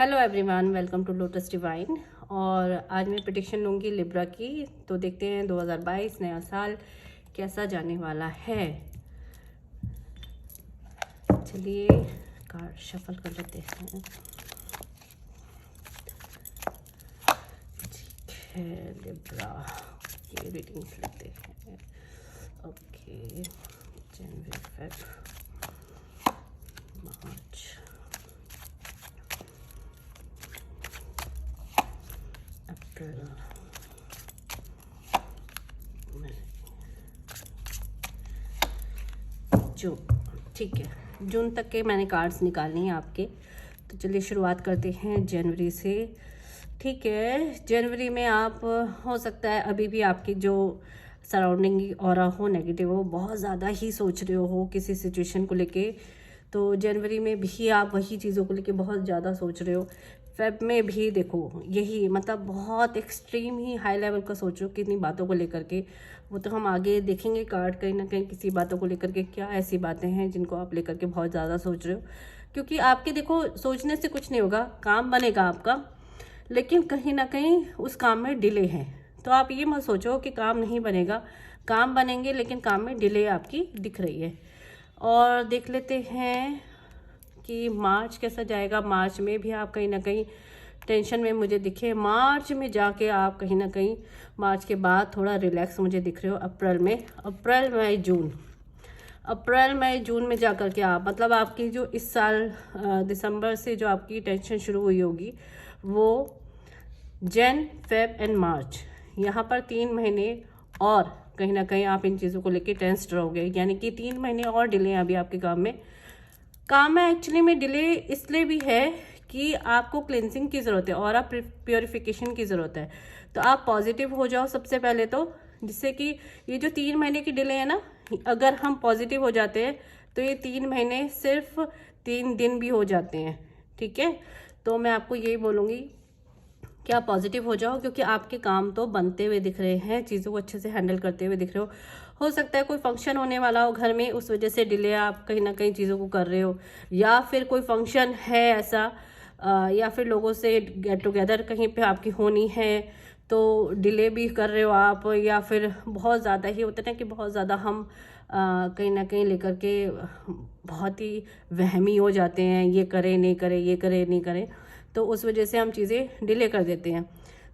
Hello everyone, welcome to Lotus Divine. और आज मैं प्रेडिक्शन लूँगी लिब्रा की। तो देखते हैं 2022 नया साल कैसा जाने वाला है। चलिए कार्ड शफल कर लेते हैं। ठीक है, लिब्रा की रीडिंग्स लेते हैं। ओके, जनवरी, फेब, मार्च, अप्रैल, जून। ठीक है, जून तक के मैंने कार्ड्स निकालने हैं आपके। तो चलिए शुरुआत करते हैं जनवरी से। ठीक है, जनवरी में आप हो सकता है अभी भी आपकी जो सराउंडिंग ऑरा हो नेगेटिव हो, बहुत ज़्यादा ही सोच रहे हो किसी सिचुएशन को लेके। तो जनवरी में भी आप वही चीज़ों को लेके बहुत ज़्यादा सोच रहे हो। फेब में भी देखो यही, मतलब बहुत एक्सट्रीम ही हाई लेवल का सोचो कितनी बातों को लेकर के। वो तो हम आगे देखेंगे कार्ड, कहीं ना कहीं किसी बातों को लेकर के क्या ऐसी बातें हैं जिनको आप लेकर के बहुत ज़्यादा सोच रहे हो। क्योंकि आपके देखो सोचने से कुछ नहीं होगा, काम बनेगा आपका, लेकिन कहीं ना कहीं उस काम में डिले है। तो आप ये मत सोचो कि काम नहीं बनेगा, काम बनेंगे लेकिन काम में डिले आपकी दिख रही है। और देख लेते हैं कि मार्च कैसा जाएगा। मार्च में भी आप कहीं ना कहीं टेंशन में मुझे दिखे। मार्च में जाके आप कहीं ना कहीं, मार्च के बाद थोड़ा रिलैक्स मुझे दिख रहे हो। अप्रैल में, अप्रैल मई जून, अप्रैल मई जून में जा कर के आप, मतलब आपकी जो इस साल दिसंबर से जो आपकी टेंशन शुरू हुई होगी वो जन, फेब एंड मार्च, यहाँ पर 3 महीने और कहीं ना कहीं आप इन चीज़ों को लेके टेंस्ड रहोगे। यानी कि 3 महीने और डिले हैं अभी आपके काम में एक्चुअली में डिले इसलिए भी है कि आपको क्लिनजिंग की ज़रूरत है और आप प्योरिफिकेशन की ज़रूरत है। तो आप पॉजिटिव हो जाओ सबसे पहले तो, जिससे कि ये जो 3 महीने की डिले है ना, अगर हम पॉजिटिव हो जाते हैं तो ये 3 महीने सिर्फ 3 दिन भी हो जाते हैं। ठीक है, तो मैं आपको यही बोलूँगी कि आप पॉजिटिव हो जाओ, क्योंकि आपके काम तो बनते हुए दिख रहे हैं, चीज़ों को अच्छे से हैंडल करते हुए दिख रहे हो सकता है कोई फंक्शन होने वाला हो घर में, उस वजह से डिले आप कहीं ना कहीं चीज़ों को कर रहे हो, या फिर कोई फंक्शन है ऐसा, या फिर लोगों से गेट टुगेदर कहीं पे आपकी होनी है तो डिले भी कर रहे हो आप। या फिर बहुत ज़्यादा ही होता है ना कि बहुत ज़्यादा हम कहीं ना कहीं लेकर के बहुत ही वहमी हो जाते हैं, ये करें नहीं करें, ये करें नहीं करें, तो उस वजह से हम चीज़ें डिले कर देते हैं।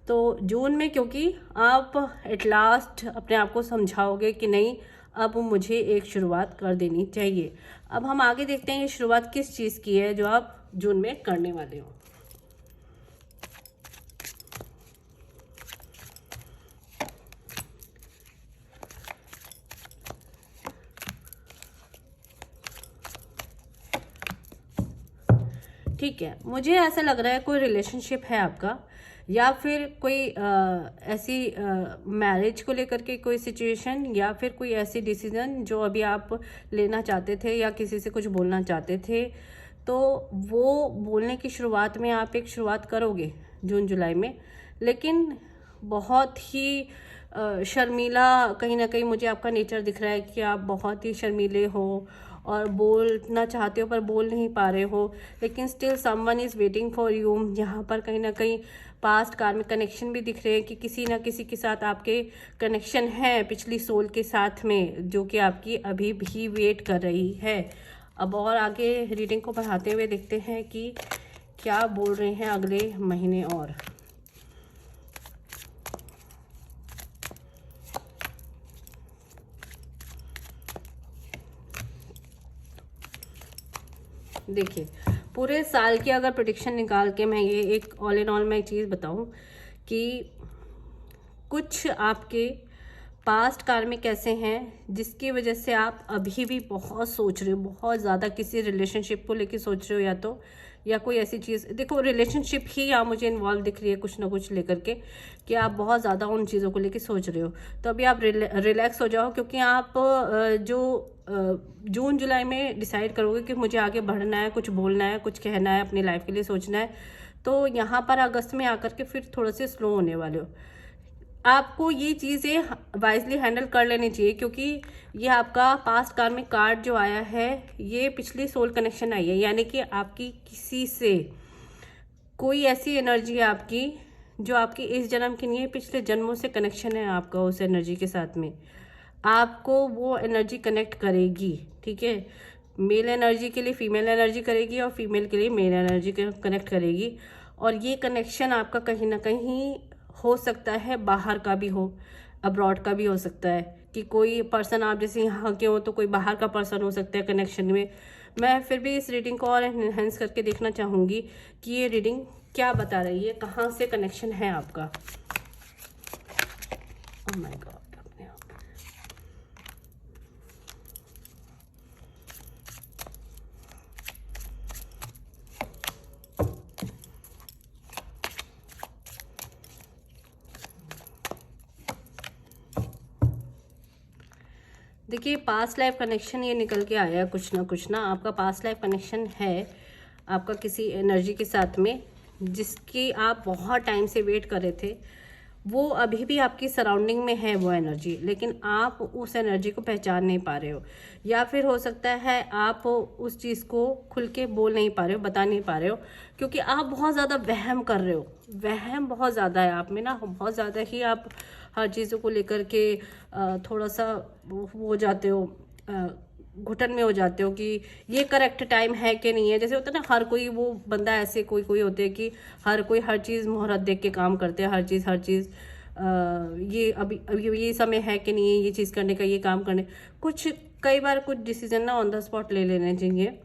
तो जून में क्योंकि आप एट लास्ट अपने आप को समझाओगे कि नहीं, अब मुझे एक शुरुआत कर देनी चाहिए। अब हम आगे देखते हैं ये शुरुआत किस चीज़ की है जो आप जून में करने वाले हो। ठीक है, मुझे ऐसा लग रहा है कोई रिलेशनशिप है आपका, या फिर कोई ऐसी मैरिज को लेकर के कोई सिचुएशन, या फिर कोई ऐसी डिसीजन जो अभी आप लेना चाहते थे या किसी से कुछ बोलना चाहते थे। तो वो बोलने की शुरुआत में आप एक शुरुआत करोगे जून जुलाई में, लेकिन बहुत ही शर्मीला कहीं ना कहीं मुझे आपका नेचर दिख रहा है कि आप बहुत ही शर्मीले हो और बोलना चाहते हो पर बोल नहीं पा रहे हो, लेकिन still someone is waiting for you. यहाँ पर कहीं ना कहीं पास्ट कार्मिक कनेक्शन भी दिख रहे हैं कि किसी ना किसी के साथ आपके कनेक्शन है पिछली सोल के साथ में, जो कि आपकी अभी भी वेट कर रही है। अब और आगे रीडिंग को बढ़ाते हुए देखते हैं कि क्या बोल रहे हैं अगले महीने। और देखिए, पूरे साल की अगर प्रेडिक्शन निकाल के मैं ये एक ऑल इन ऑल मैं एक चीज़ बताऊं कि कुछ आपके पास्ट कार्मिक ऐसे हैं जिसकी वजह से आप अभी भी बहुत सोच रहे हो, बहुत ज़्यादा किसी रिलेशनशिप को लेके सोच रहे हो, या कोई ऐसी चीज़। देखो रिलेशनशिप ही यहाँ मुझे इन्वॉल्व दिख रही है कुछ ना कुछ लेकर के, कि आप बहुत ज़्यादा उन चीज़ों को लेके सोच रहे हो। तो अभी आप रिलैक्स हो जाओ, क्योंकि आप जो जून जुलाई में डिसाइड करोगे कि मुझे आगे बढ़ना है, कुछ बोलना है, कुछ कहना है, अपनी लाइफ के लिए सोचना है, तो यहाँ पर अगस्त में आकर के फिर थोड़े से स्लो होने वाले हो। आपको ये चीज़ें वाइजली हैंडल कर लेनी चाहिए, क्योंकि ये आपका पास्ट कार्मिक कार्ड जो आया है ये पिछली सोल कनेक्शन आई है, यानी कि आपकी किसी से कोई ऐसी एनर्जी है आपकी जो आपकी इस जन्म की नहीं है, पिछले जन्मों से कनेक्शन है आपका उस एनर्जी के साथ में। आपको वो एनर्जी कनेक्ट करेगी, ठीक है। मेल एनर्जी के लिए फीमेल एनर्जी करेगी और फीमेल के लिए मेल एनर्जी कनेक्ट करेगी। और ये कनेक्शन आपका कहीं ना कहीं हो सकता है बाहर का भी हो, अब्रॉड का भी हो सकता है, कि कोई पर्सन आप जैसे यहाँ के हो तो कोई बाहर का पर्सन हो सकता है कनेक्शन में। मैं फिर भी इस रीडिंग को और एनहेंस करके देखना चाहूँगी कि ये रीडिंग क्या बता रही है, कहाँ से कनेक्शन है आपका। Oh my God. देखिए पास्ट लाइफ कनेक्शन ये निकल के आया कुछ ना आपका पास्ट लाइफ कनेक्शन है आपका किसी एनर्जी के साथ में, जिसकी आप बहुत टाइम से वेट कर रहे थे। वो अभी भी आपकी सराउंडिंग में है वो एनर्जी, लेकिन आप उस एनर्जी को पहचान नहीं पा रहे हो, या फिर हो सकता है आप उस चीज़ को खुल के बोल नहीं पा रहे हो, बता नहीं पा रहे हो, क्योंकि आप बहुत ज़्यादा वहम कर रहे हो। वहम बहुत ज़्यादा है आप में ना, बहुत ज़्यादा ही आप हर चीज़ों को लेकर के थोड़ा सा वो हो जाते हो, घुटन में हो जाते हो कि ये करेक्ट टाइम है कि नहीं है। जैसे होता है ना, हर कोई वो बंदा ऐसे कोई होते हैं कि हर कोई हर चीज़ मुहूर्त देख के काम करते हैं, हर चीज़ ये अभी ये समय है कि नहीं है ये चीज़ करने का, ये काम करने। कई बार कुछ डिसीजन ना ऑन द स्पॉट ले लेने चाहिए,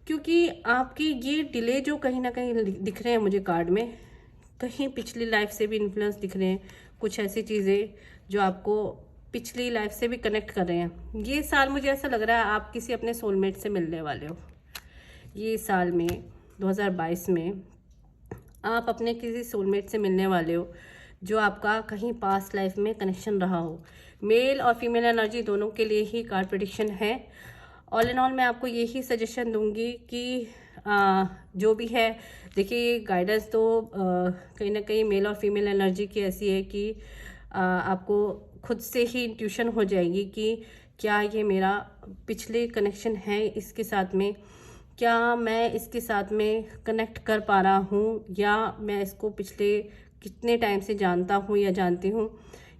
क्योंकि आपकी ये डिले जो कहीं ना कहीं दिख रहे हैं मुझे कार्ड में, कहीं पिछली लाइफ से भी इन्फ्लुएंस दिख रहे हैं। कुछ ऐसी चीज़ें जो आपको पिछली लाइफ से भी कनेक्ट कर रहे हैं। ये साल मुझे ऐसा लग रहा है आप किसी अपने सोलमेट से मिलने वाले हो। ये साल में 2022 में आप अपने किसी सोलमेट से मिलने वाले हो, जो आपका कहीं पास्ट लाइफ में कनेक्शन रहा हो। मेल और फीमेल एनर्जी दोनों के लिए ही कार्ड प्रेडिक्शन है। ऑल इन ऑल मैं आपको यही सजेशन दूंगी कि जो भी है, देखिए गाइडेंस तो कहीं ना कहीं मेल और फीमेल एनर्जी की ऐसी है कि आपको खुद से ही इंट्यूशन हो जाएगी कि क्या ये मेरा पिछले कनेक्शन है इसके साथ में, क्या मैं इसके साथ में कनेक्ट कर पा रहा हूँ, या मैं इसको पिछले कितने टाइम से जानता हूँ या जानती हूँ।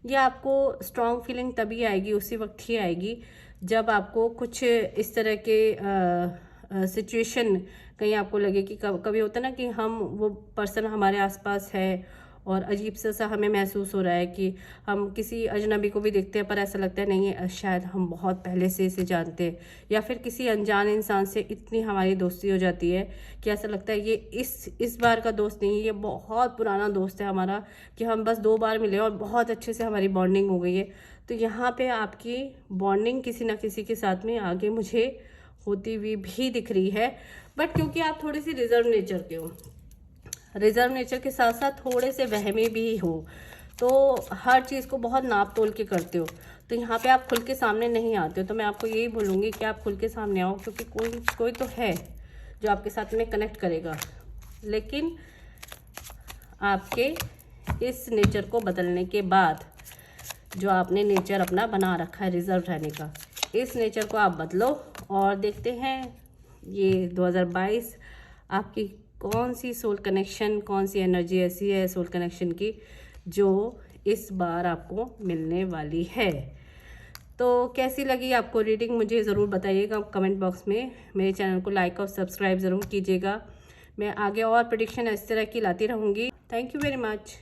ये आपको स्ट्रॉन्ग फीलिंग तभी आएगी, उसी वक्त ही आएगी जब आपको कुछ इस तरह के सिचुएशन कहीं आपको लगे कि कभी होता है ना कि हम वो पर्सन हमारे आसपास है और अजीब सा हमें महसूस हो रहा है कि हम किसी अजनबी को भी देखते हैं पर ऐसा लगता है नहीं है शायद हम बहुत पहले से इसे जानते हैं, या फिर किसी अनजान इंसान से इतनी हमारी दोस्ती हो जाती है कि ऐसा लगता है ये इस बार का दोस्त नहीं है, ये बहुत पुराना दोस्त है हमारा, कि हम बस 2 बार मिले और बहुत अच्छे से हमारी बॉन्डिंग हो गई है। तो यहाँ पे आपकी बॉन्डिंग किसी ना किसी के साथ में आगे मुझे होती हुई भी दिख रही है। बट क्योंकि आप थोड़ी सी रिजर्व नेचर के हो, रिजर्व नेचर के साथ साथ थोड़े से वहमे भी हो, तो हर चीज़ को बहुत नाप तोल के करते हो, तो यहाँ पे आप खुल के सामने नहीं आते हो। तो मैं आपको यही बोलूँगी कि आप खुल के सामने आओ, क्योंकि कोई तो है जो आपके साथ में कनेक्ट करेगा। लेकिन आपके इस नेचर को बदलने के बाद, जो आपने नेचर अपना बना रखा है रिजर्व रहने का, इस नेचर को आप बदलो और देखते हैं ये 2022 आपकी कौन सी सोल कनेक्शन, कौन सी एनर्जी ऐसी है सोल कनेक्शन की जो इस बार आपको मिलने वाली है। तो कैसी लगी आपको रीडिंग मुझे ज़रूर बताइएगा कमेंट बॉक्स में। मेरे चैनल को लाइक और सब्सक्राइब ज़रूर कीजिएगा। मैं आगे और प्रेडिक्शन इस तरह की लाती रहूँगी। Thank you very much.